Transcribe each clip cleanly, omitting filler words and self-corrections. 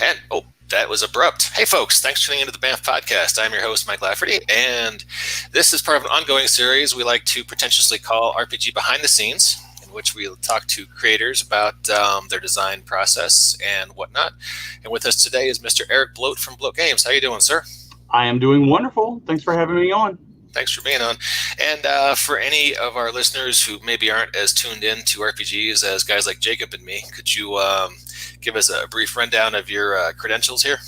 And that was abrupt. Hey, folks, thanks for tuning into the BAMF podcast. I'm your host, Mike Lafferty, and this is part of an ongoing series we like to pretentiously call RPG Behind the Scenes, in which we talk to creators about their design process and whatnot. And with us today is Mr. Eric Bloat from Bloat Games. How you doing, sir? I am doing wonderful. Thanks for having me on. Thanks for being on. And for any of our listeners who maybe aren't as tuned in to RPGs as guys like Jacob and me, could you give us a brief rundown of your credentials here?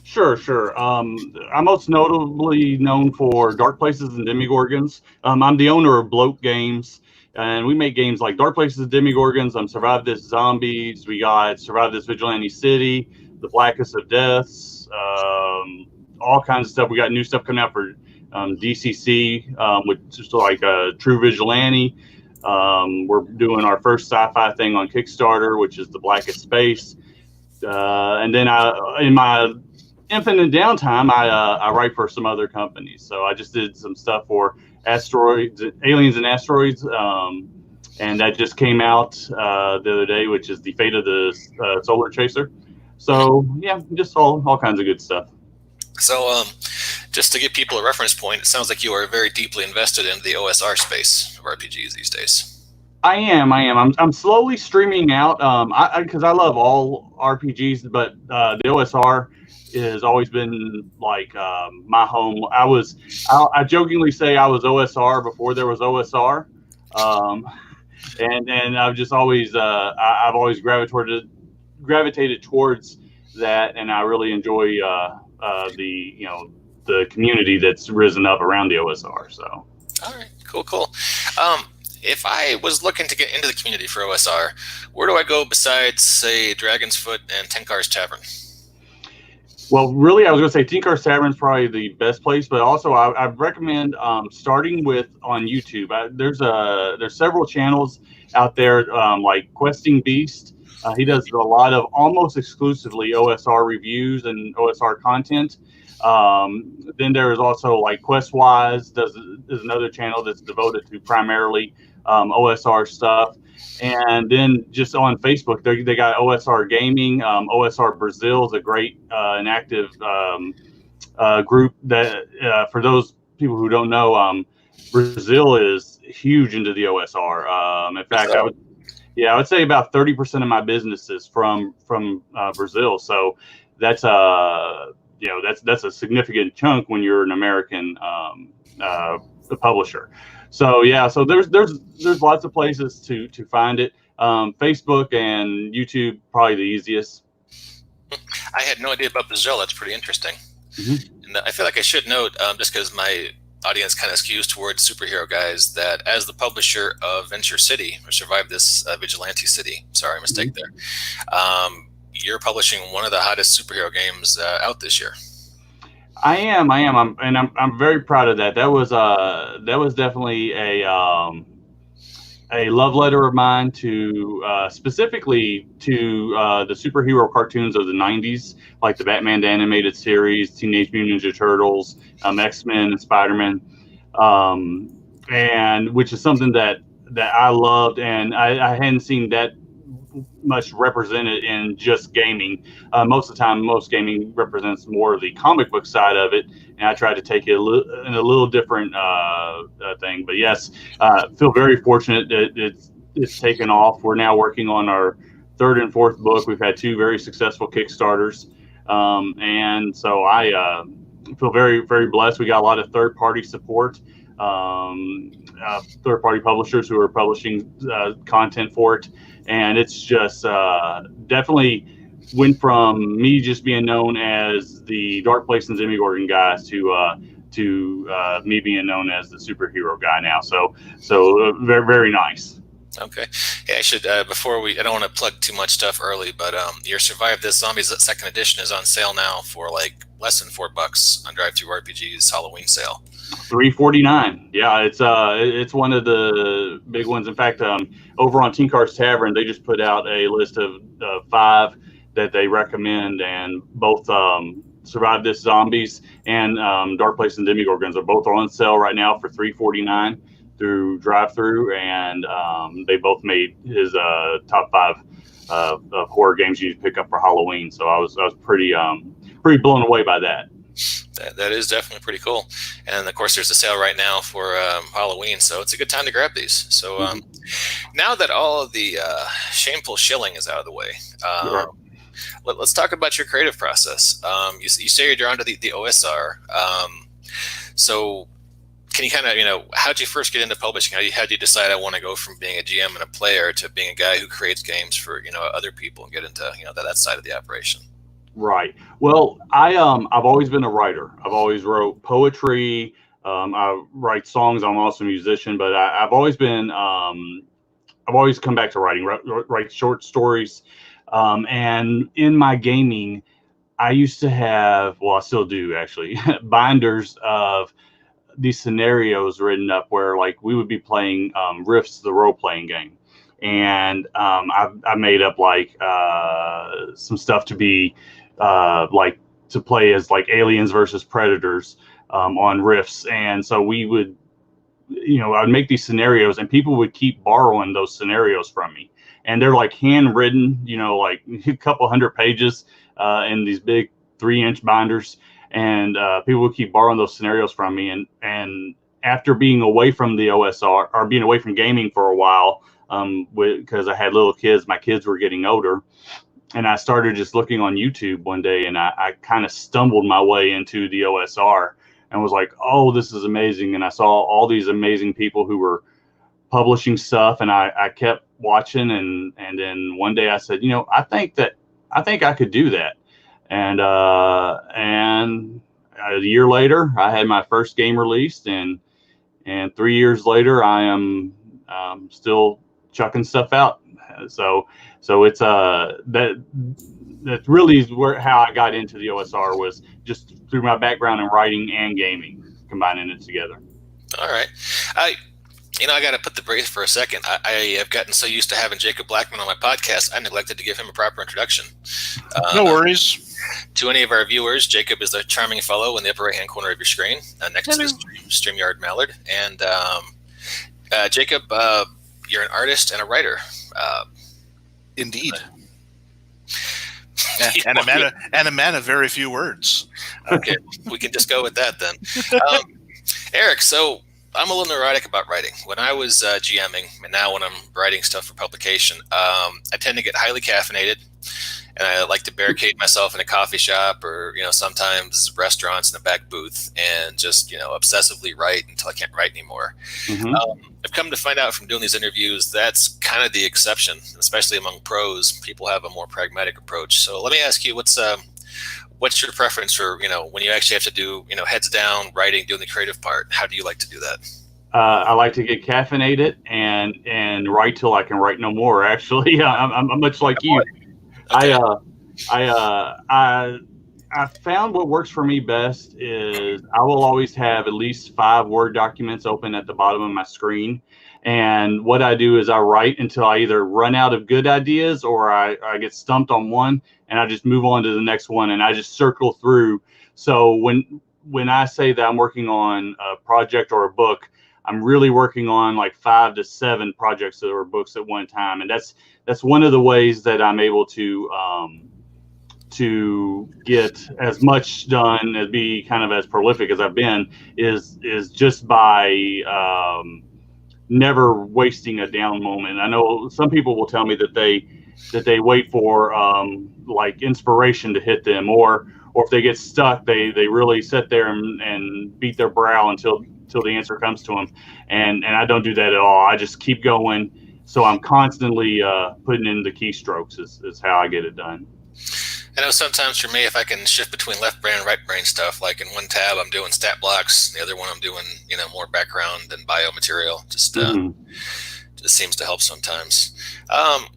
Sure. I'm most notably known for Dark Places and Demigorgons. I'm the owner of Bloat Games, and we make games like Dark Places and Demigorgons, Survive This Zombies, we got Survive This Vigilante City, The Blackest of Deaths, all kinds of stuff. We got new stuff coming out for DCC, which is like True Vigilante. We're doing our first sci-fi thing on Kickstarter, which is The Blackest Space. And then in my infinite downtime, I write for some other companies. So I just did some stuff for Aliens and Asteroids, and that just came out the other day, which is The Fate of the Solar Chaser. So yeah, just all kinds of good stuff. So just to give people a reference point, it sounds like you are very deeply invested in the OSR space of RPGs these days. I am. I'm slowly streaming out because I love all RPGs, but the OSR has always been like my home. I jokingly say I was OSR before there was OSR, and I've just always I've always gravitated towards that, and I really enjoy the community that's risen up around the OSR. So, all right, cool. If I was looking to get into the community for OSR, where do I go besides, say, Dragon's Foot and Tenkar's Tavern? Well, really, I was going to say Tenkar's Tavern is probably the best place, but also I recommend starting with on YouTube. There's several channels out there like Questing Beast. He does a lot of almost exclusively OSR reviews and OSR content. Then there is also like Questwise is another channel that's devoted to primarily OSR stuff. And then just on Facebook, they got OSR Gaming. OSR Brazil is a great and active group that for those people who don't know, Brazil is huge into the OSR. In fact, I would say about 30% of my business is from Brazil. So that's that's a significant chunk when you're an American publisher. So there's lots of places to find it. Facebook and YouTube probably the easiest. I had no idea about Brazil. That's pretty interesting. Mm-hmm. And I feel like I should note, just because my audience kind of skews towards superhero guys, that as the publisher of Venture City, or Survive This Vigilante City, sorry, mistake there, you're publishing one of the hottest superhero games out this year. I am, and I'm very proud of that. That was definitely a love letter of mine to specifically to the superhero cartoons of the '90s, like the Batman the Animated Series, Teenage Mutant Ninja Turtles, X-Men, and Spider-Man, and which is something that I loved, and I hadn't seen that much represented in just gaming. Most of the time, most gaming represents more of the comic book side of it, and I tried to take it in a little different thing. But yes, feel very fortunate that it's taken off. We're now working on our third and fourth book. We've had two very successful Kickstarters, and so I feel very, very blessed. We got a lot of third-party support. Third-party publishers who are publishing content for it, and it's just definitely went from me just being known as the Dark Place and Demigorgon guy to me being known as the superhero guy now. So very, very nice. Okay. Yeah, I should I don't want to plug too much stuff early, but your Survive This Zombies Second Edition is on sale now for like less than $4 on Drive-Thru RPG's Halloween sale. $3.49. Yeah, it's one of the big ones. In fact, over on Tenkar's Tavern, they just put out a list of 5 that they recommend, and both Survive This Zombies and Dark Place and Demigorgons are both on sale right now for $3.49. through drive-through, and they both made his top 5 of horror games you pick up for Halloween. So I was pretty blown away by that. That is definitely pretty cool. And of course, there's a sale right now for Halloween, so it's a good time to grab these. So now that all of the shameful shilling is out of the way, let's talk about your creative process. You say you're drawn to the OSR. So can you kind of, how'd you first get into publishing? How'd you decide I want to go from being a GM and a player to being a guy who creates games for, other people and get into, that side of the operation? Right. Well, I've always been a writer. I've always wrote poetry. I write songs. I'm also a musician, but I've always been, I've always come back to writing, write short stories. And in my gaming, I used to have, well, I still do actually, binders of these scenarios written up where like we would be playing Rifts, the role-playing game. And I made up like some stuff to be like to play as like aliens versus predators on Rifts. And so we would, I'd make these scenarios and people would keep borrowing those scenarios from me. And they're like handwritten, like a couple hundred pages in these big 3-inch binders. And people would keep borrowing those scenarios from me. And after being away from the OSR or being away from gaming for a while, because I had little kids, my kids were getting older. And I started just looking on YouTube one day, and I kind of stumbled my way into the OSR and was like, oh, this is amazing. And I saw all these amazing people who were publishing stuff, and I kept watching. And then one day I said, I think I could do that. And a year later, I had my first game released, and 3 years later, I am still chucking stuff out. So it's that really is how I got into the OSR, was just through my background in writing and gaming, combining it together. All right. I got to put the brace for a second. I have gotten so used to having Jacob Blackman on my podcast, I neglected to give him a proper introduction. No worries. To any of our viewers, Jacob is a charming fellow in the upper right-hand corner of your screen, next to the StreamYard Mallard. And Jacob, you're an artist and a writer. Indeed. And a man of very few words. Okay, we can just go with that then. Eric, so I'm a little neurotic about writing. When I was GMing, and now when I'm writing stuff for publication, I tend to get highly caffeinated, and I like to barricade myself in a coffee shop or, sometimes restaurants in a back booth and just, obsessively write until I can't write anymore. I've come to find out from doing these interviews, that's kind of the exception, especially among pros. People have a more pragmatic approach. So let me ask you, what's your preference for, when you actually have to do, heads down, writing, doing the creative part? How do you like to do that? I like to get caffeinated and write till I can write no more. Actually, I'm much like you. Okay. I found what works for me best is I will always have at least 5 Word documents open at the bottom of my screen. And what I do is I write until I either run out of good ideas or I get stumped on one, and I just move on to the next one, and I just circle through. So when I say that I'm working on a project or a book, I'm really working on like 5 to 7 projects or books at one time. And that's one of the ways that I'm able to get as much done, as be kind of as prolific as I've been, is just by never wasting a down moment. I know some people will tell me that they wait for like inspiration to hit them, or if they get stuck, they really sit there and beat their brow until the answer comes to them. And I don't do that at all. I just keep going. So I'm constantly putting in the keystrokes is how I get it done. I know sometimes for me, if I can shift between left brain and right brain stuff, like in one tab I'm doing stat blocks, the other one I'm doing more background and bio material. Just seems to help sometimes.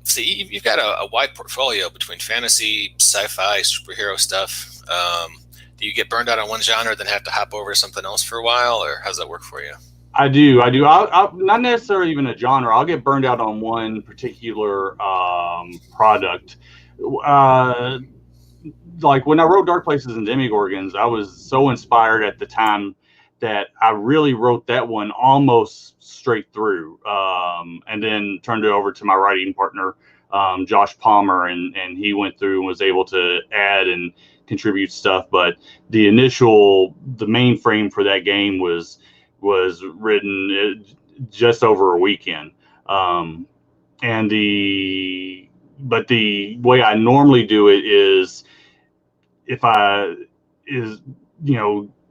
So you've got a wide portfolio between fantasy, sci-fi, superhero stuff. Do you get burned out on one genre, then have to hop over to something else for a while, or how's that work for you? I do. I'll not necessarily even a genre. I'll get burned out on one particular product. Like when I wrote Dark Places and Demigorgons, I was so inspired at the time that I really wrote that one almost straight through, and then turned it over to my writing partner, Josh Palmer, and he went through and was able to add and contribute stuff. But the mainframe for that game was written just over a weekend. And the way I normally do it is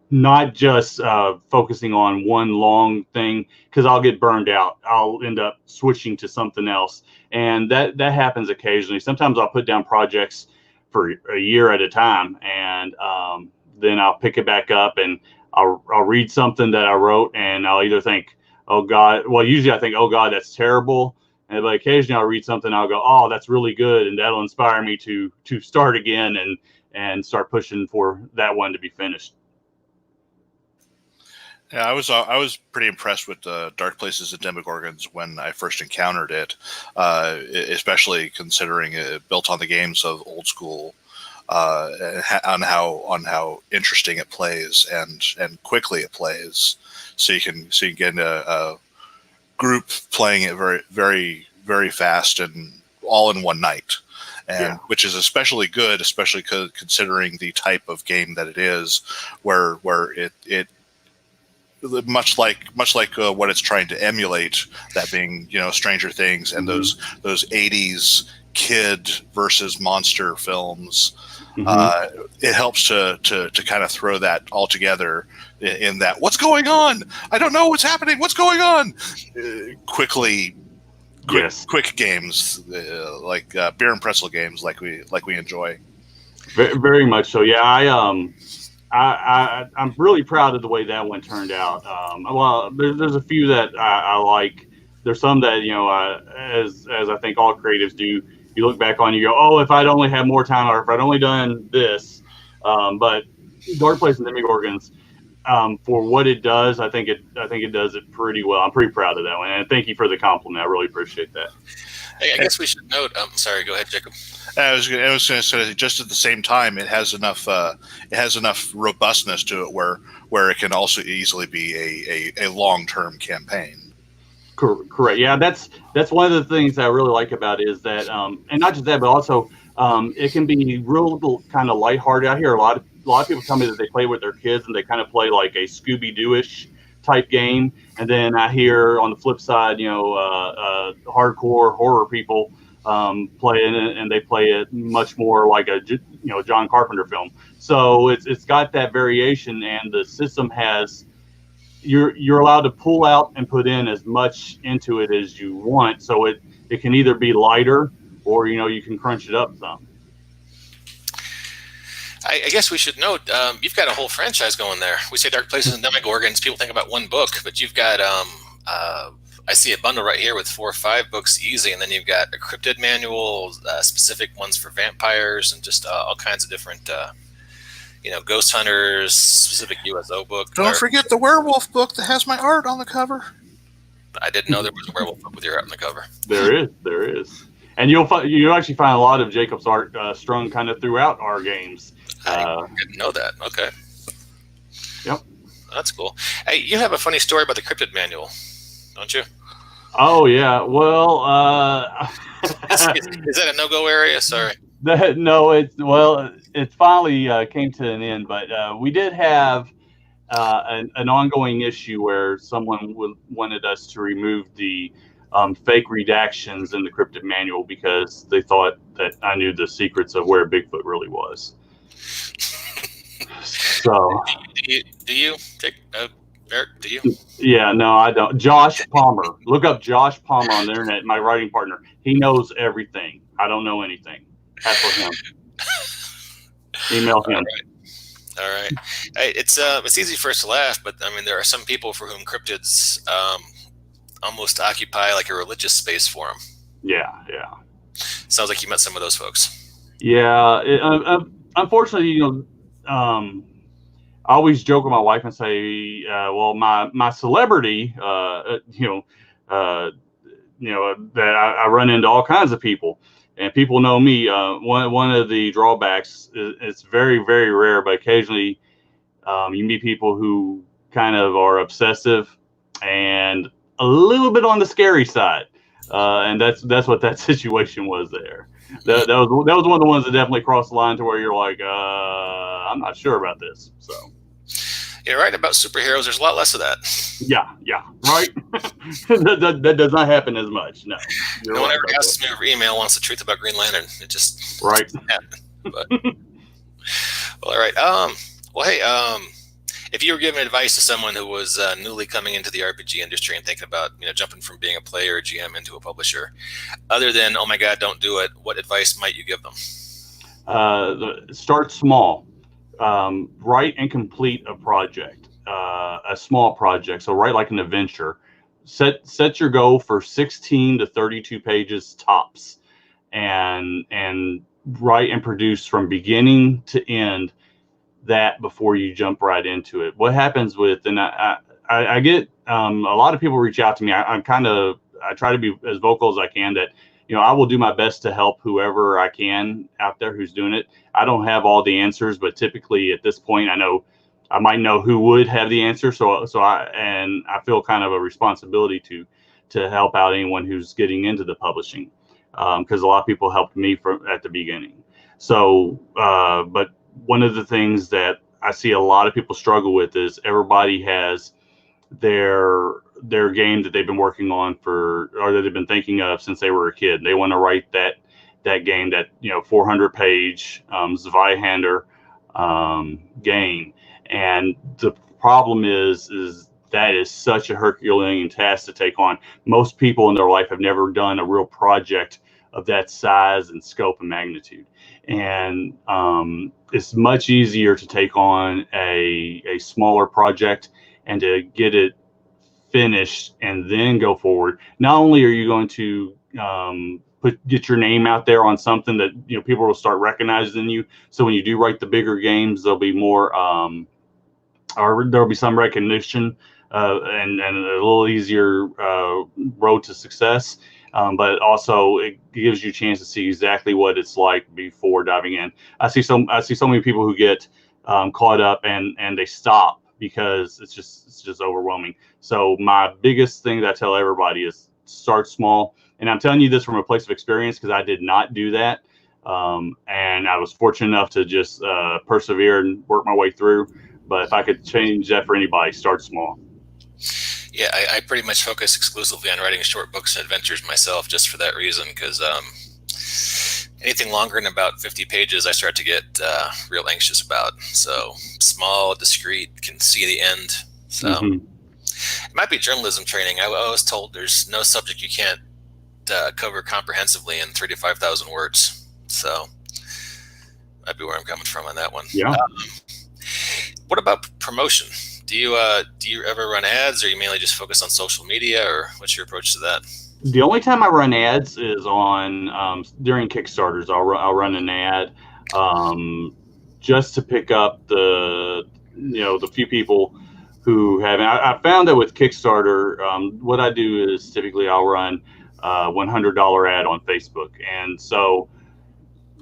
not just focusing on one long thing, because I'll get burned out. I'll end up switching to something else, and that happens occasionally. Sometimes I'll put down projects for a year at a time, and then I'll pick it back up and I'll read something that I wrote, and I'll either think, oh God, well, usually I think, oh God, that's terrible. But occasionally I'll read something, I'll go, oh, that's really good, and that'll inspire me to start again and start pushing for that one to be finished. Yeah, I was pretty impressed with Dark Places and Demogorgons when I first encountered it, especially considering it built on the games of old school, on how interesting it plays and quickly it plays. So you can get a group playing it very, very, very fast and all in one night, and which is especially good, especially considering the type of game that it is, where it much like what it's trying to emulate, that being Stranger Things and those 80s kid versus monster films. It helps to kind of throw that all together in that, what's going on? I don't know what's happening. What's going on? Quick games, like beer and pretzel games, like we enjoy. Very, very much so. Yeah, I'm really proud of the way that one turned out. Well, there's a few that I like. There's some that as I think all creatives do. You look back on, you go, oh, if I'd only had more time, or if I'd only done this. But Dark Place and Demogorgons, for what it does, I think it does it pretty well. I'm pretty proud of that one, and thank you for the compliment. I really appreciate that. Hey, I guess we should note. Sorry, go ahead, Jacob. I was going to say, just at the same time, it has enough robustness to it where it can also easily be a long-term campaign. Correct. Yeah, that's one of the things I really like about it, is that, and not just that, but also it can be real kind of lighthearted. I hear a lot of people tell me that they play with their kids and they kind of play like a Scooby-Doo-ish type game, and then I hear on the flip side, hardcore horror people playing it, and they play it much more like a John Carpenter film. So it's got that variation, and the system has. You're allowed to pull out and put in as much into it as you want, so it can either be lighter or you can crunch it up some. I guess we should note you've got a whole franchise going there. We say Dark Places and Demogorgons, people think about one book, but you've got I see a bundle right here with 4 or 5 books easy, and then you've got a cryptid manual, specific ones for vampires, and just all kinds of different ghost hunters, specific USO book. Don't forget the werewolf book that has my art on the cover. I didn't know there was a werewolf book with your art on the cover. There is. And you'll actually find a lot of Jacob's art strung kind of throughout our games. I didn't know that. Okay. Yep. That's cool. Hey, you have a funny story about the cryptid manual, don't you? Oh yeah. Well, is that a no-go area? Sorry. No, it finally came to an end, but we did have an ongoing issue where someone wanted us to remove the fake redactions in the cryptid manual because they thought that I knew the secrets of where Bigfoot really was. So, do you? Eric, do you? Yeah, no, I don't. Josh Palmer. Look up Josh Palmer on the internet, my writing partner. He knows everything. I don't know anything. That's for him. Email him. All right. Hey, it's easy for us to laugh, but I mean, there are some people for whom cryptids almost occupy like a religious space for them. Yeah. Sounds like you met some of those folks. Yeah. Unfortunately, I always joke with my wife and say, well, my celebrity, that I run into all kinds of people. And people know me. One of the drawbacks is it's very, very rare, but occasionally you meet people who kind of are obsessive and a little bit on the scary side. And that's what that situation was there. That was one of the ones that definitely crossed the line to where you're like, I'm not sure about this. So you're right about superheroes. There's a lot less of that. Yeah, right. that does not happen as much. No. No one ever asks me over email wants the truth about Green Lantern. It just right. doesn't happen. But well, all right. Well, hey, if you were giving advice to someone who was newly coming into the RPG industry and thinking about, jumping from being a player or GM into a publisher, other than, oh my God, don't do it, what advice might you give them? Start small. Write and complete a project, a small project. So write like an adventure. Set your goal for 16 to 32 pages tops, and write and produce from beginning to end that before you jump right into it. What happens with, and I get a lot of people reach out to me. I try to be as vocal as I can that, I will do my best to help whoever I can out there who's doing it. I don't have all the answers, but typically at this point, I might know who would have the answer. So I feel kind of a responsibility to help out anyone who's getting into the publishing, because a lot of people helped me at the beginning. So, but one of the things that I see a lot of people struggle with is everybody has their game that they've been working on or that they've been thinking of since they were a kid. They want to write that game, that 400-page Zweihander game, and the problem is that is such a Herculean task to take on. Most people in their life have never done a real project of that size and scope and magnitude, and it's much easier to take on a smaller project and to get it finished and then go forward. Not only are you going to get your name out there on something that people will start recognizing you, so when you do write the bigger games, there'll be more or there'll be some recognition and a little easier road to success. But also it gives you a chance to see exactly what it's like before diving in. I see so many people who get caught up and they stop because it's just overwhelming. So my biggest thing that I tell everybody is start small. And I'm telling you this from a place of experience, because I did not do that. And I was fortunate enough to just persevere and work my way through. But if I could change that for anybody, start small. Yeah, I pretty much focus exclusively on writing short books and adventures myself, just for that reason, because anything longer than about 50 pages, I start to get real anxious about. So small, discreet, can see the end. So It might be journalism training. I was told there's no subject you can't cover comprehensively in 3,000 to 5,000 words. So that'd be where I'm coming from on that one. Yeah. What about promotion? Do you ever run ads, or you mainly just focus on social media, or what's your approach to that? The only time I run ads is on during Kickstarters. I'll run an ad just to pick up the few people who haven't. I found that with Kickstarter, what I do is typically I'll run a $100 ad on Facebook, and so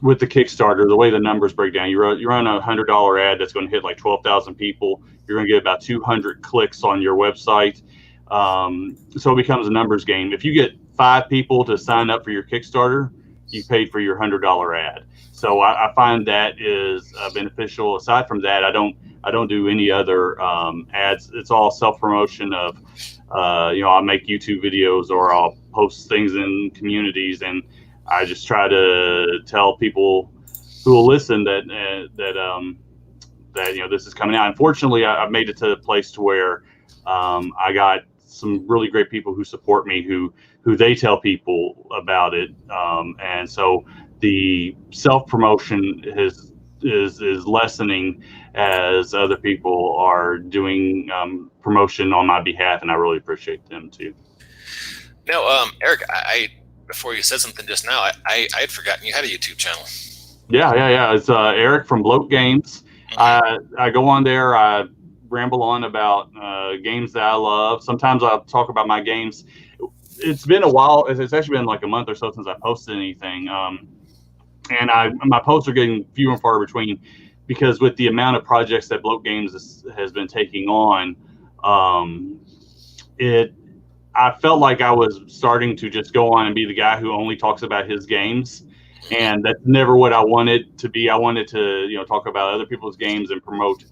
with the Kickstarter, the way the numbers break down, you run a $100 ad that's going to hit like 12,000 people. You're going to get about 200 clicks on your website. So it becomes a numbers game. If you get 5 people to sign up for your Kickstarter, you paid for your $100 ad. So I find that is beneficial. Aside from that, I don't do any other ads. It's all self-promotion of, I'll make YouTube videos or I'll post things in communities, and I just try to tell people who will listen that this is coming out. Unfortunately, I've made it to a place to where I got some really great people who support me, who they tell people about it, and so the self-promotion is lessening as other people are doing promotion on my behalf, and I really appreciate them too. No, Eric, before you said something just now, I had forgotten you had a YouTube channel. Yeah. It's Eric from Bloat Games. I go on there. I ramble on about games that I love. Sometimes I'll talk about my games. It's been a while. It's actually been like a month or so since I posted anything. And my posts are getting fewer and far between, because with the amount of projects that Bloat Games has been taking on, I felt like I was starting to just go on and be the guy who only talks about his games. And that's never what I wanted to be. I wanted to, talk about other people's games and promote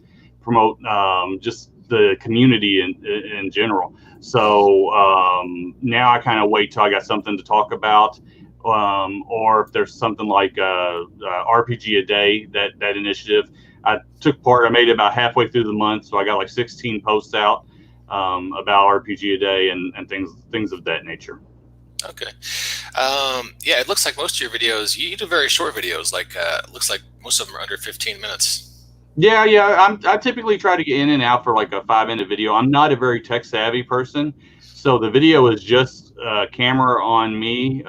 just the community in general. So now I kind of wait till I got something to talk about, or if there's something like RPG a day, that initiative. I took part. I made it about halfway through the month, so I got like 16 posts out about RPG a day and things of that nature. Okay. Yeah, it looks like most of your videos, you do very short videos. Like, looks like most of them are under 15 minutes. Yeah. I typically try to get in and out for like a 5-minute video. I'm not a very tech savvy person, so the video is just camera on me,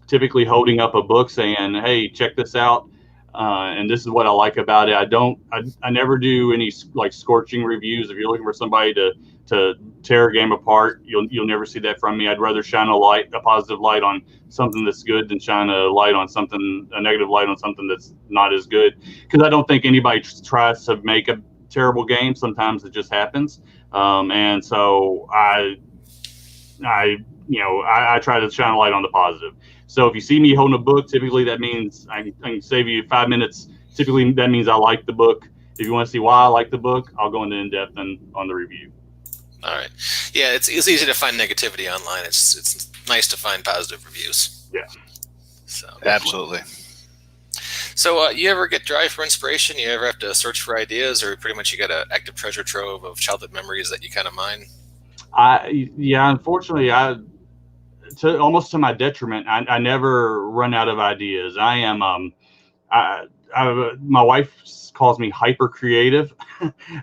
typically holding up a book saying, "Hey, check this out." And this is what I like about it. I never do any like scorching reviews. If you're looking for somebody to tear a game apart, you'll never see that from me. I'd rather shine a positive light on something that's good than shine a negative light on something that's not as good. Because I don't think anybody tries to make a terrible game. Sometimes it just happens. And so I try to shine a light on the positive. So if you see me holding a book, typically that means I can save you 5 minutes. Typically that means I like the book. If you want to see why I like the book, I'll go into in-depth on the review. All right. Yeah, it's easy to find negativity online. It's nice to find positive reviews. Yeah. So Absolutely. So you ever get dry for inspiration? You ever have to search for ideas, or pretty much you got an active treasure trove of childhood memories that you kind of mine? Unfortunately, almost to my detriment, I never run out of ideas. I am, my wife calls me hyper creative.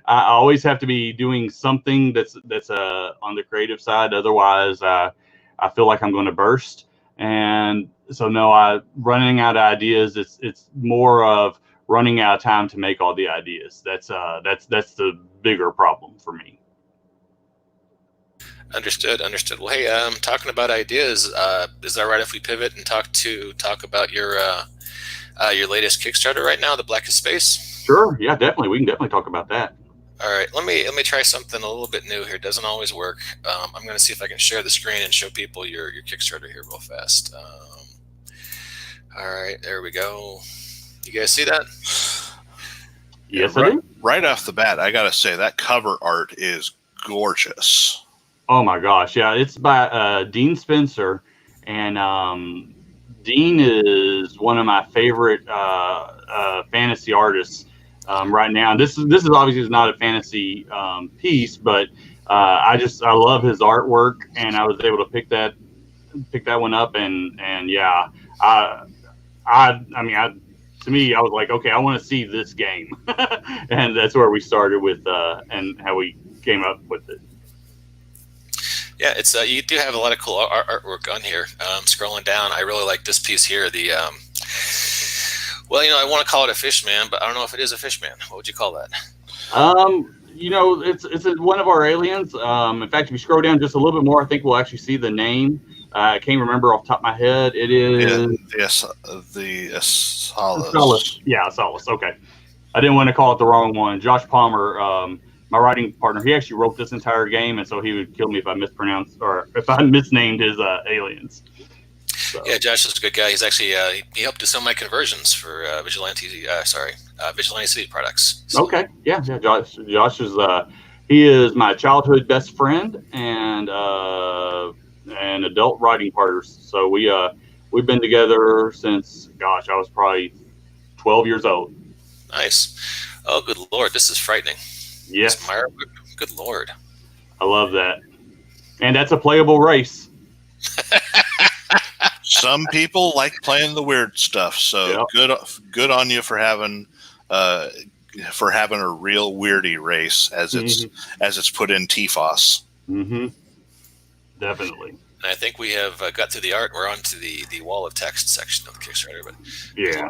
I always have to be doing something that's on the creative side. Otherwise, I feel like I'm going to burst. And so, no, running out of ideas. It's more of running out of time to make all the ideas. That's the bigger problem for me. Understood. Well, hey, talking about ideas, is that right if we pivot and talk about your latest Kickstarter right now, The Blackest Space? Sure. Yeah, definitely. We can definitely talk about that. All right. Let me try something a little bit new here. It doesn't always work. I'm going to see if I can share the screen and show people your Kickstarter here real fast. All right. There we go. You guys see that? Yes, I do. Right off the bat, I got to say that cover art is gorgeous. Oh my gosh, yeah, it's by Dean Spencer, and Dean is one of my favorite fantasy artists right now. This is obviously not a fantasy piece, but I love his artwork, and I was able to pick that one up, and yeah, to me, I was like, okay, I want to see this game, and that's where we started with and how we came up with it. Yeah, it's you do have a lot of cool artwork on here. Scrolling down, I really like this piece here. The well, I want to call it a fish man, but I don't know if it is a fish man. What would you call that? It's one of our aliens. In fact, if you scroll down just a little bit more, I think we'll actually see the name. I can't remember off the top of my head. It is the Asalis. Asalis. Yeah, Asalis. Okay, I didn't want to call it the wrong one. Josh Palmer, my writing partner, he actually wrote this entire game, and so he would kill me if I mispronounced or if I misnamed his aliens. So. Yeah, Josh is a good guy. He's actually he helped do some of my conversions for Vigilante City products. So. Okay, yeah. Josh is he is my childhood best friend and adult writing partners. So we've been together since I was probably 12 years old. Nice. Oh, good Lord, this is frightening. Yes. Good Lord. I love that. And that's a playable race. Some people like playing the weird stuff, so good on you for having a real weirdy race as it's put in TFOS. Mm-hmm. Definitely. And I think we have got through the art. We're on to the wall of text section of the Kickstarter, but yeah,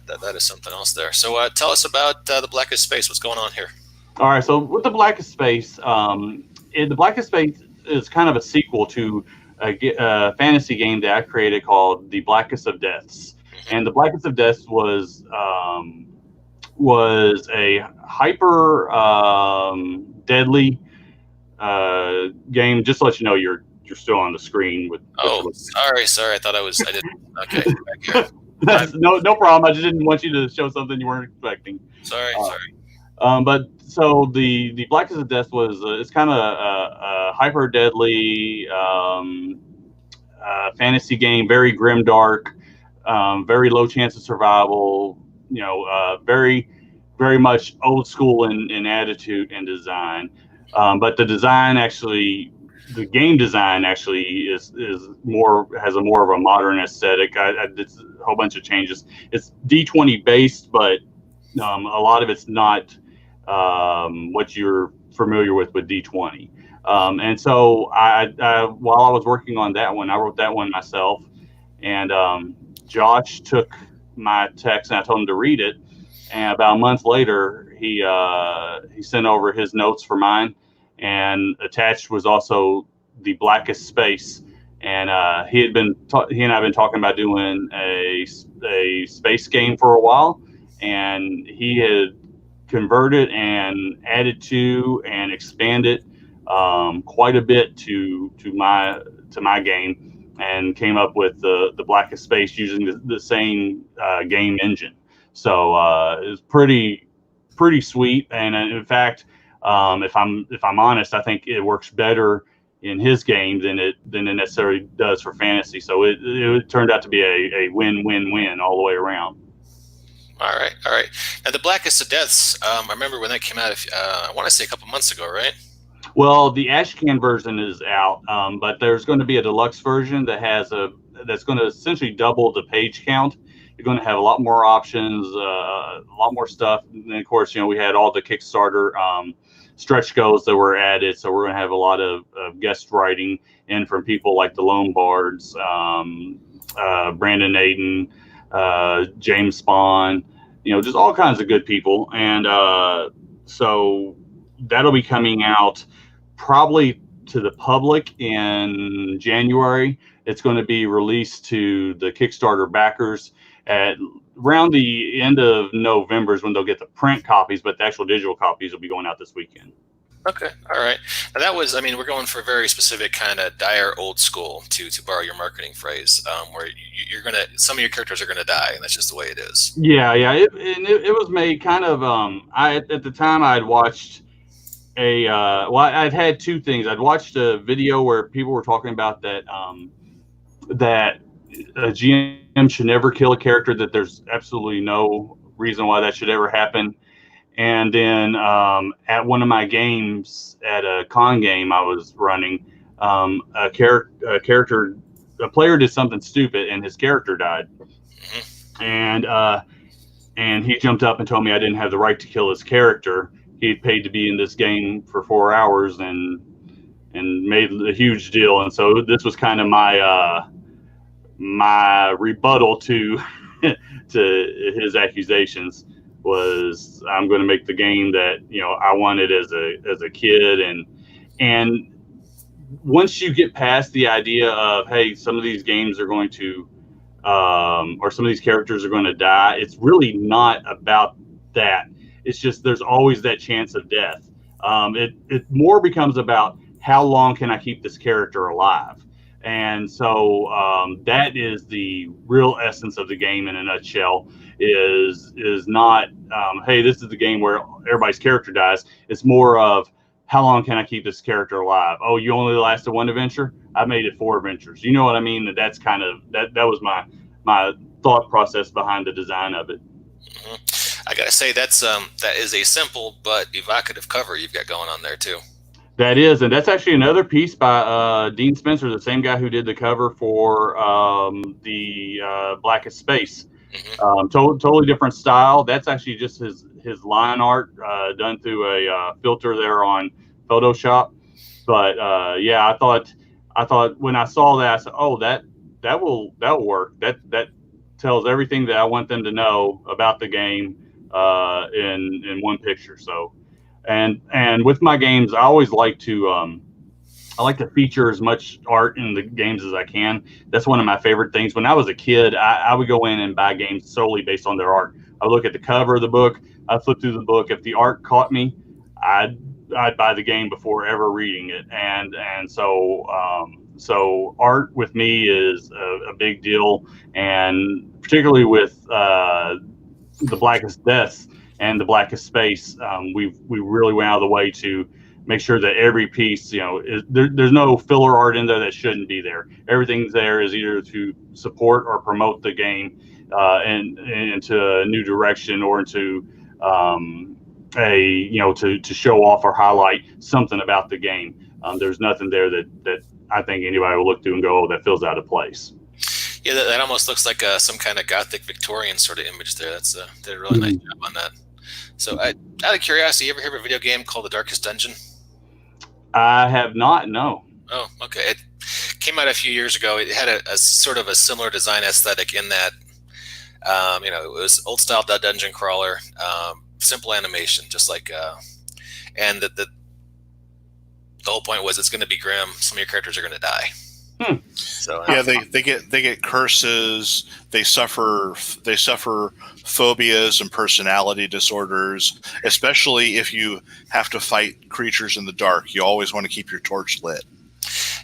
that is something else there. So tell us about the Blackest Space. What's going on here? All right. So with the Blackest Space, the Blackest Space is kind of a sequel to a fantasy game that I created called The Blackest of Deaths. And The Blackest of Deaths was a hyper deadly game. Just to let you know, you're still on the screen with. Oh, sorry. I thought I didn't. Okay. Back here. That's no problem. I just didn't want you to show something you weren't expecting. Sorry. But so the Blackest of Death was it's kind of a hyper deadly fantasy game, very grim dark, very low chance of survival. Very much old school in attitude and design. But the design actually. The game design actually has more of a modern aesthetic. I did a whole bunch of changes. It's D20 based, but a lot of it's not what you're familiar with D20. And so I while I was working on that one, I wrote that one myself, and Josh took my text and I told him to read it. And about a month later, he sent over his notes for mine. And attached was also the Blackest Space, and he and I have been talking about doing a space game for a while, and he had converted and added to and expanded quite a bit to my game, and came up with the Blackest Space using the same game engine. So it was pretty sweet, and in fact. If I'm honest, I think it works better in his game than it necessarily does for fantasy. So it turned out to be a win-win-win all the way around. All right. Now the Blackest of Deaths, I remember when that came out. I want to say a couple months ago, right? Well, the Ashcan version is out, but there's going to be a deluxe version that's going to essentially double the page count. You're going to have a lot more options, a lot more stuff. And of course, we had all the Kickstarter stretch goals that were added. So we're going to have a lot of guest writing in from people like the Lombards, Brandon Aiden, James Spahn, just all kinds of good people. And so that'll be coming out probably to the public in January. It's going to be released to the Kickstarter backers at around the end of November is when they'll get the print copies, but the actual digital copies will be going out this weekend. Okay, all right. Now that was, we're going for a very specific kind of dire old school, to borrow your marketing phrase, where some of your characters are gonna die, and that's just the way it is. Yeah. It was made kind of. At the time I'd watched I'd had two things. I'd watched a video where people were talking about that a GM should never kill a character, that there's absolutely no reason why that should ever happen. And then at one of my games, at a con game I was running, a player did something stupid and his character died. And he jumped up and told me I didn't have the right to kill his character. He had paid to be in this game for 4 hours and made a huge deal. And so this was kind of my rebuttal to his accusations was, I'm going to make the game that I wanted as a kid, and once you get past the idea of, hey, some of these games are going to or some of these characters are going to die, it's really not about that. It's just there's always that chance of death. It more becomes about how long can I keep this character alive. And so that is the real essence of the game in a nutshell. Is not hey, this is the game where everybody's character dies. It's more of how long can I keep this character alive? Oh, you only lasted one adventure? I made it 4 adventures. You know what I mean? That's kind of that was my thought process behind the design of it. I gotta say that is a simple but evocative cover you've got going on there too. That is, and that's actually another piece by Dean Spencer, the same guy who did the cover for the Blackest Space. Totally different style. That's actually just his line art done through a filter there on Photoshop. But yeah, I thought when I saw that, I said, oh, that'll work. That tells everything that I want them to know about the game in one picture. So. And with my games, I always like to feature as much art in the games as I can. That's one of my favorite things. When I was a kid, I would go in and buy games solely based on their art. I look at the cover of the book, I flip through the book. If the art caught me, I'd I'd buy the game before ever reading it, and so art with me is a big deal, and particularly with the Blackest Deaths and the Blackest Space, we really went out of the way to make sure that every piece, there's no filler art in there that shouldn't be there. Everything's there is either to support or promote the game and into a new direction, or into to show off or highlight something about the game. There's nothing there that I think anybody will look through and go, oh, that feels out of place. Yeah, that almost looks like some kind of Gothic Victorian sort of image there. Did a really nice job on that. So, out of curiosity, you ever hear of a video game called The Darkest Dungeon? I have not, no. Oh, okay. It came out a few years ago. It had a sort of a similar design aesthetic in that, it was old style dungeon crawler, simple animation, just like, and the whole point was it's going to be grim. Some of your characters are going to die. So yeah, they get curses. They suffer phobias and personality disorders. Especially if you have to fight creatures in the dark, you always want to keep your torch lit.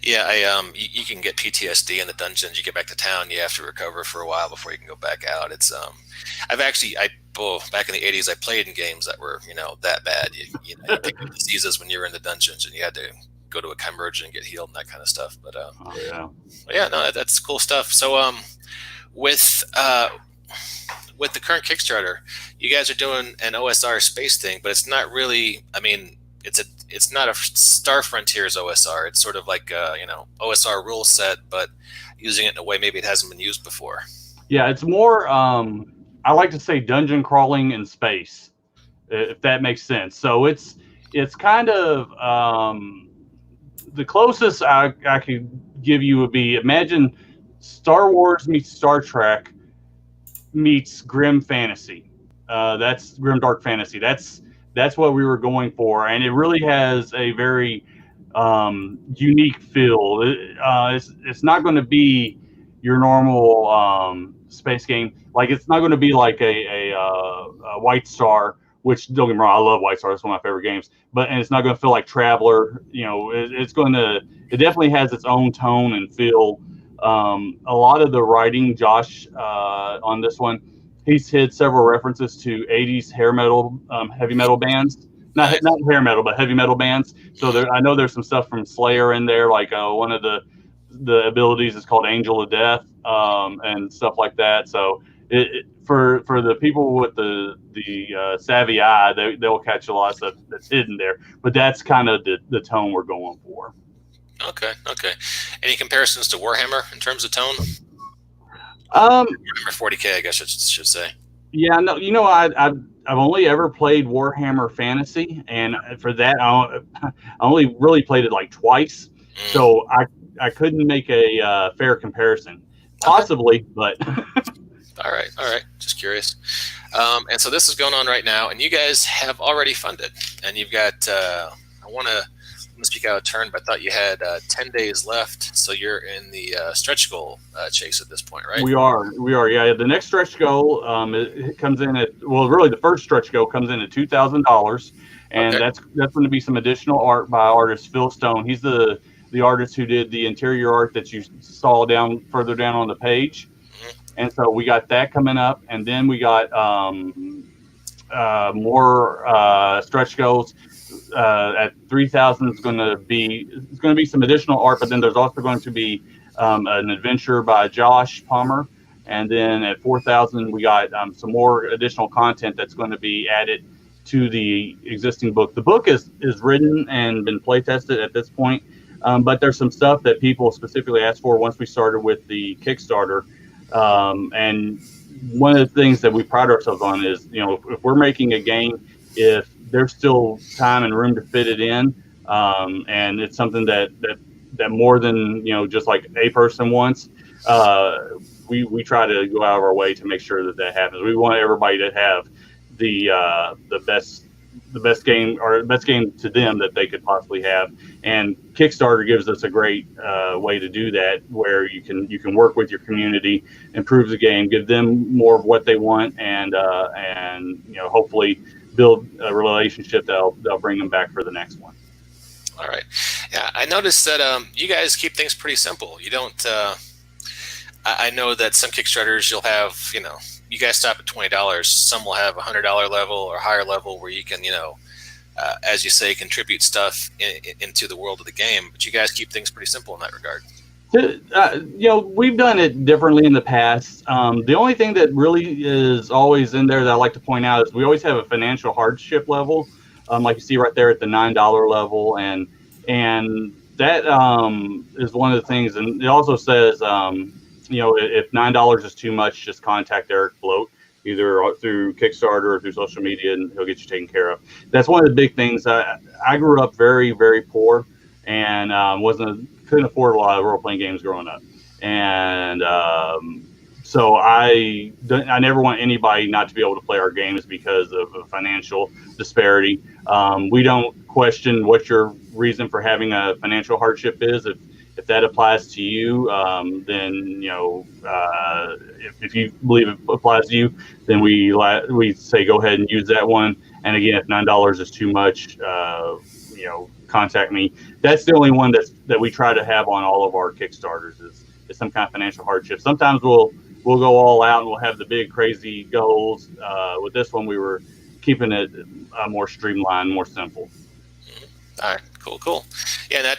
Yeah, you can get PTSD in the dungeons. You get back to town, you have to recover for a while before you can go back out. It's back in the 80s, I played in games that were that bad. You take diseases when you were in the dungeons, and you had to go to a convergent and get healed and that kind of stuff. But no, that's cool stuff. So with the current Kickstarter, you guys are doing an OSR space thing, but it's not really. I mean, it's not a Star Frontiers OSR. It's sort of like OSR rule set, but using it in a way maybe it hasn't been used before. Yeah, it's more. I like to say dungeon crawling in space, if that makes sense. So it's kind of. The closest I could give you would be, imagine Star Wars meets Star Trek meets grim fantasy. That's grim dark fantasy. That's what we were going for, and it really has a very unique feel. It's not going to be your normal space game. Like, it's not going to be like a White Star. Which, don't get me wrong, I love White Star. It's one of my favorite games. And it's not going to feel like Traveler. It definitely has its own tone and feel. A lot of the writing, Josh, on this one, he's hit several references to 80s hair metal, heavy metal bands. Not hair metal, but heavy metal bands. So I know there's some stuff from Slayer in there. Like one of the abilities is called Angel of Death, and stuff like that. So for the people with the savvy eye, they'll catch a lot of stuff that's hidden there. But that's kind of the tone we're going for. Okay. Any comparisons to Warhammer in terms of tone? Warhammer 40K, I guess I should say. Yeah, no, I've only ever played Warhammer Fantasy, and for that, I only really played it like twice. So I couldn't make a fair comparison. Possibly, but. All right. Just curious. And so this is going on right now, and you guys have already funded, and you've got. I want to speak out of turn, but I thought you had 10 days left, so you're in the stretch goal chase at this point, right? We are. Yeah. The next stretch goal it comes in at really the first stretch goal comes in at $2,000, and that's going to be some additional art by artist Phil Stone. He's the artist who did the interior art that you saw further down on the page. And so we got that coming up, and then we got more stretch goals. At 3,000 it's going to be some additional art, but then there's also going to be an adventure by Josh Palmer, and then at 4,000 we got some more additional content that's going to be added to the existing book. The book is written and been play tested at this point, but there's some stuff that people specifically asked for once we started with the Kickstarter. And one of the things that we pride ourselves on is, if we're making a game, if there's still time and room to fit it in, and it's something that more than, just like a person wants, we try to go out of our way to make sure that happens. We want everybody to have the best game, or the best game to them that they could possibly have. And Kickstarter gives us a great way to do that, where you can work with your community, improve the game, give them more of what they want, and hopefully build a relationship that'll bring them back for the next one. All right. Yeah, I noticed that you guys keep things pretty simple. You don't. I know that some Kickstarters you'll have, you guys stop at $20. Some will have $100 level or higher level where you can, as you say, contribute stuff into the world of the game. But you guys keep things pretty simple in that regard. We've done it differently in the past. The only thing that really is always in there that I like to point out is we always have a financial hardship level, like you see right there at the $9 level, and that is one of the things. And it also says, if $9 is too much, just contact Eric Bloat, either through Kickstarter or through social media, and he'll get you taken care of. That's one of the big things. I grew up very, very poor, and couldn't afford a lot of role-playing games growing up, and so I never want anybody not to be able to play our games because of a financial disparity. We don't question what your reason for having a financial hardship is. If that applies to you, then if you believe it applies to you, then we say go ahead and use that one. And again, if $9 is too much, contact me. That's the only one that we try to have on all of our Kickstarters is some kind of financial hardship. Sometimes we'll go all out and we'll have the big crazy goals. With this one, we were keeping it more streamlined, more simple. All right, cool. Yeah,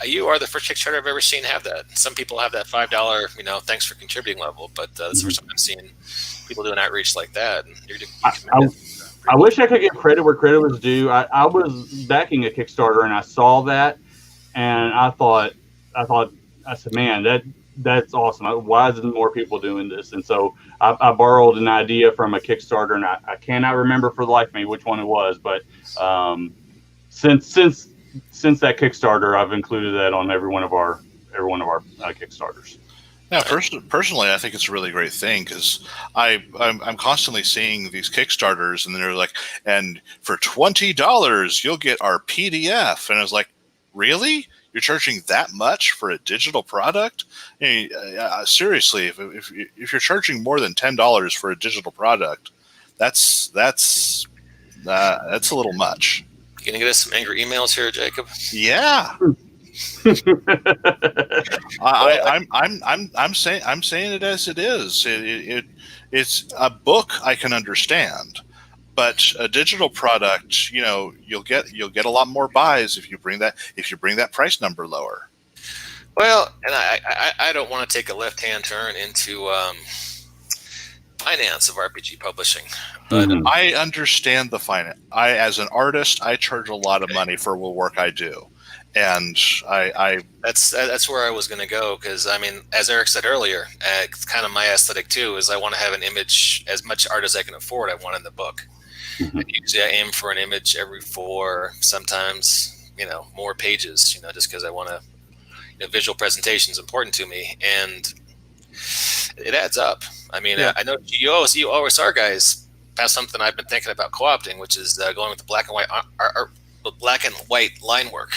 you are the first Kickstarter I've ever seen have that. Some people have that $5, thanks for contributing level, but that's the first time I've seen people do an outreach like that. And you're I wish I could give credit where credit was due. I was backing a Kickstarter and I saw that, and I said, man, that's awesome. Why isn't more people doing this? And so I borrowed an idea from a Kickstarter, and I cannot remember for the life of me which one it was, but since that Kickstarter, I've included that on every one of our Kickstarters. Yeah, personally, I think it's a really great thing because I'm constantly seeing these Kickstarters, and they're like, and for $20 you'll get our PDF, and I was like, really? You're charging that much for a digital product? I mean, seriously, if you're charging more than $10 for a digital product, that's a little much. You gonna get us some angry emails here, Jacob? Yeah. I'm saying it as it is. It's a book I can understand, but a digital product, you'll get a lot more buys if you bring that price number lower. Well, and I don't want to take a left-hand turn into finance of RPG publishing, but I understand the finance. As an artist, I charge a lot of money for the work I do. And that's where I was going to go, because I mean, as Eric said earlier, it's kind of my aesthetic too. Is I want to have an image, as much art as I can afford, I want in the book. And usually, I aim for an image every 4, sometimes more pages. Just because I want to, visual presentation is important to me, and it adds up. I mean, I know you OSR guys have something I've been thinking about co-opting, which is going with the black and white line work,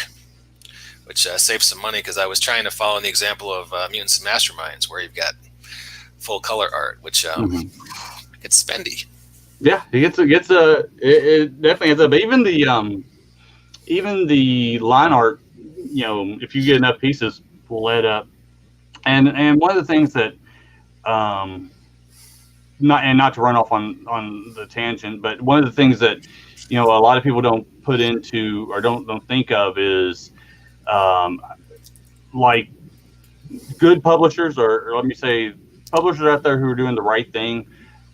which saves some money, because I was trying to follow the example of Mutants and Masterminds, where you've got full color art, which gets spendy. Yeah, it definitely gets up. But even the line art, if you get enough pieces, will add up. And one of the things that not to run off on the tangent, but one of the things that a lot of people don't put into or don't think of is like good publishers, or let me say publishers out there who are doing the right thing,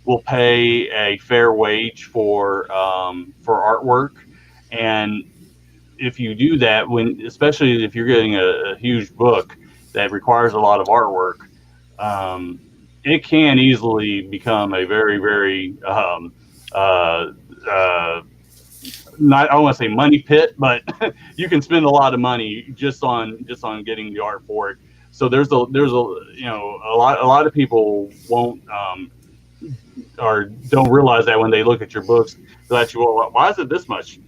will pay a fair wage for artwork. And if you do that, especially if you're getting a huge book that requires a lot of artwork, it can easily become a very, very I don't want to say money pit, but you can spend a lot of money just on getting the art for it. So there's a lot of people won't or don't realize that when they look at your books. They'll ask you, well, why is it this much?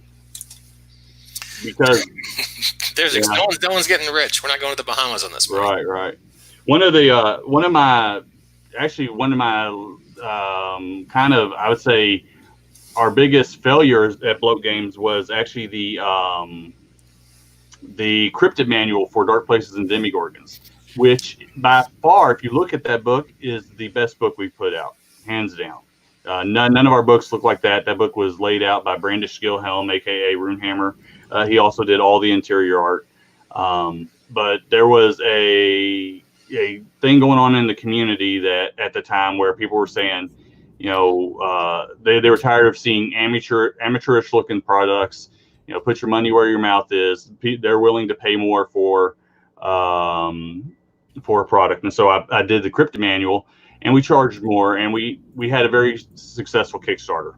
Because no one's getting rich. We're not going to the Bahamas on this one. Right. One of my kind of, I would say, our biggest failures at Bloat Games was actually the cryptid manual for Dark Places and Demigorgons, which by far, if you look at that book, is the best book we've put out, hands down. None of our books look like that. That book was laid out by Brandish Skillhelm, aka Runehammer. He also did all the interior art. But there was a thing going on in the community that at the time where people were saying, they were tired of seeing amateurish looking products. Put your money where your mouth is. They're willing to pay more for a product. And so I did the cryptid manual, and we charged more, and we had a very successful Kickstarter.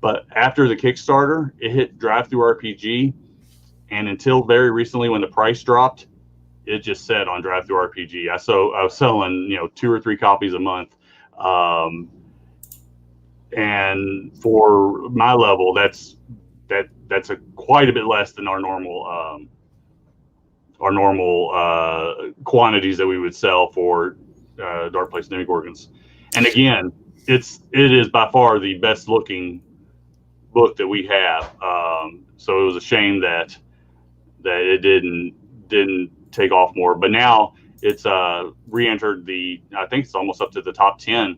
But after the Kickstarter, it hit DriveThruRPG, and until very recently when the price dropped, it just sat on DriveThruRPG. I was selling 2 or 3 copies a month. And for my level, that's quite a bit less than our normal quantities that we would sell for Dark Place Demigorgons. And again, it is by far the best looking book that we have. So it was a shame that it didn't take off more. But now it's re-entered I think it's almost up to the top 10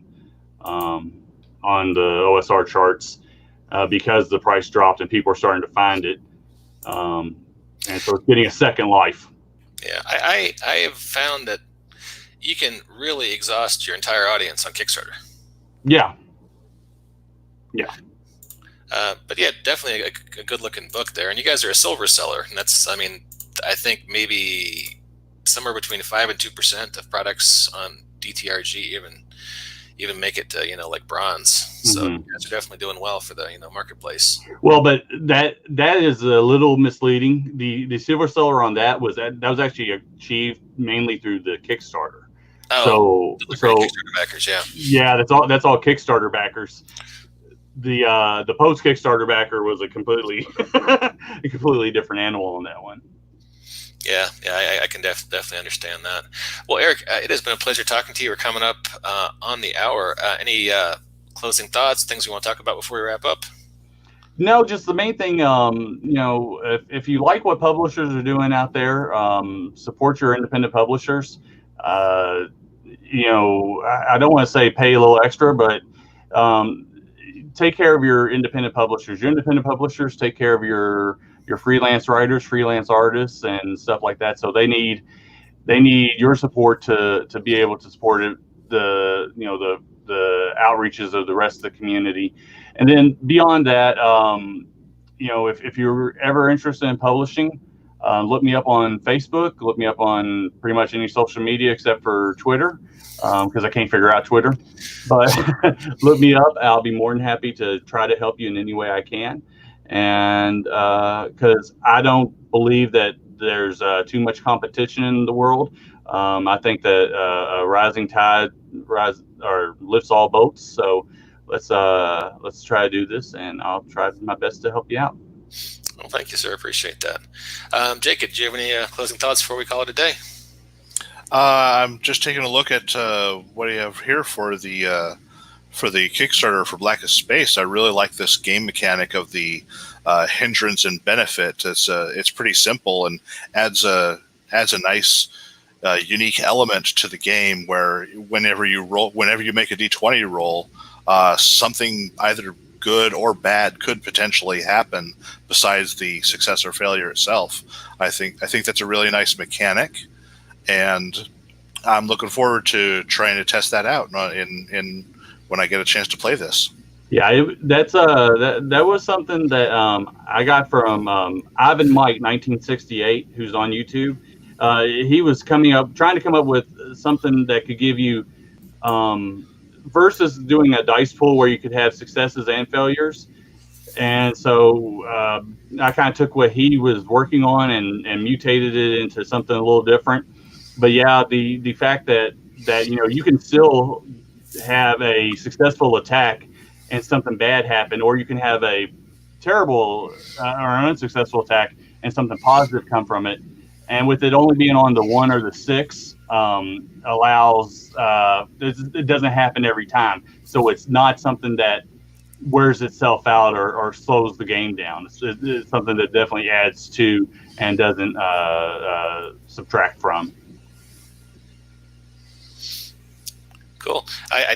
on the OSR charts because the price dropped and people are starting to find it. And so it's getting a second life. Yeah, I have found that you can really exhaust your entire audience on Kickstarter. Yeah. But yeah, definitely a good looking book there. And you guys are a silver seller. And I think maybe somewhere between 5 and 2% of products on DTRG even make it to, like bronze. So you guys are definitely doing well for the, marketplace. Well, but that is a little misleading. The silver seller on that was actually achieved mainly through the Kickstarter. Oh, so Kickstarter backers, yeah. Yeah, that's all Kickstarter backers. The post Kickstarter backer was a completely different animal on that one. Yeah, I can definitely understand that. Well, Eric, it has been a pleasure talking to you. We're coming up on the hour. Any closing thoughts, things we want to talk about before we wrap up? No, just the main thing, if you like what publishers are doing out there, support your independent publishers. I don't want to say pay a little extra, but take care of your independent publishers. Your independent publishers take care of your freelance writers, freelance artists, and stuff like that. So they need your support to be able to support the outreaches of the rest of the community. And then beyond that, if you're ever interested in publishing, look me up on Facebook, look me up on pretty much any social media except for Twitter, because I can't figure out Twitter. But look me up. I'll be more than happy to try to help you in any way I can. And because I don't believe that there's too much competition in the world. I think that a rising tide lifts all boats. So let's try to do this, and I'll try my best to help you out. Well, thank you, sir. Appreciate that. Jacob, do you have any closing thoughts before we call it a day? I'm just taking a look at what you have here for the Kickstarter for Blackest Space. I really like this game mechanic of the hindrance and benefit. It's pretty simple and adds a nice unique element to the game where whenever you make a D20 roll, something either good or bad could potentially happen besides the success or failure itself. I think that's a really nice mechanic, and I'm looking forward to trying to test that out in when I get a chance to play this. Yeah, that was something that I got from Ivan Mike 1968, who's on YouTube. He was trying to come up with something that could give you versus doing a dice pool where you could have successes and failures. And so I kind of took what he was working on and mutated it into something a little different. But yeah, the fact that you can still have a successful attack and something bad happen, or you can have a terrible or unsuccessful attack and something positive come from it. And with it only being on the 1 or the 6, allows it doesn't happen every time. So it's not something that wears itself out or slows the game down. It's something that definitely adds to and doesn't subtract from. Cool. I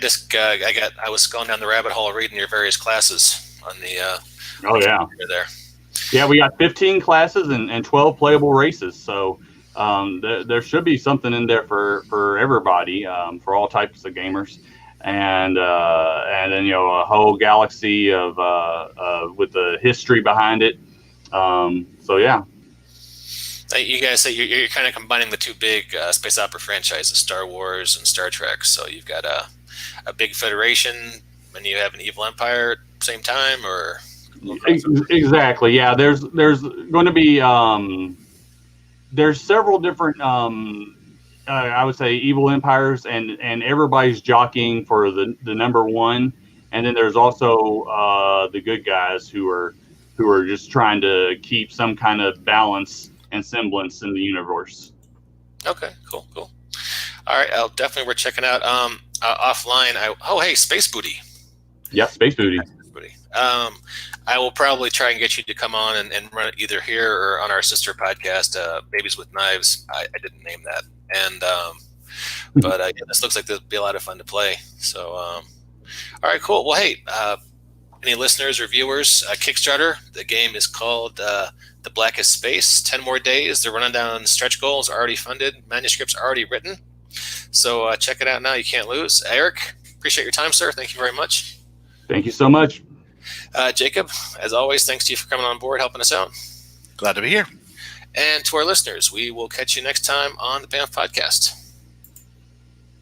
was going down the rabbit hole reading your various classes on the. Oh yeah. There. Yeah, we got 15 classes and 12 playable races. So there should be something in there for everybody, for all types of gamers, and then a whole galaxy of with the history behind it. So yeah. You guys say you're kind of combining the two big space opera franchises, Star Wars and Star Trek. So you've got a big Federation, and you have an evil Empire at the same time, or exactly. Yeah, there's going to be there's several different I would say evil empires, and everybody's jockeying for the number one, and then there's also the good guys who are just trying to keep some kind of balance and semblance in the universe. Okay, cool. All right, I'll definitely worth checking out. Offline, hey, Space Booty. Yep, Space Booty. I will probably try and get you to come on and run it either here or on our sister podcast, Babies with Knives. I didn't name that, and but this looks like this would be a lot of fun to play. So, all right, cool. Well, hey, any listeners or viewers, Kickstarter, the game is called The Blackest Space. 10 more days. They're running down stretch goals, already funded, manuscripts already written. So check it out now. You can't lose. Eric, appreciate your time, sir. Thank you very much. Thank you so much. Jacob, as always, thanks to you for coming on board, helping us out. Glad to be here. And to our listeners, we will catch you next time on the BAMF podcast.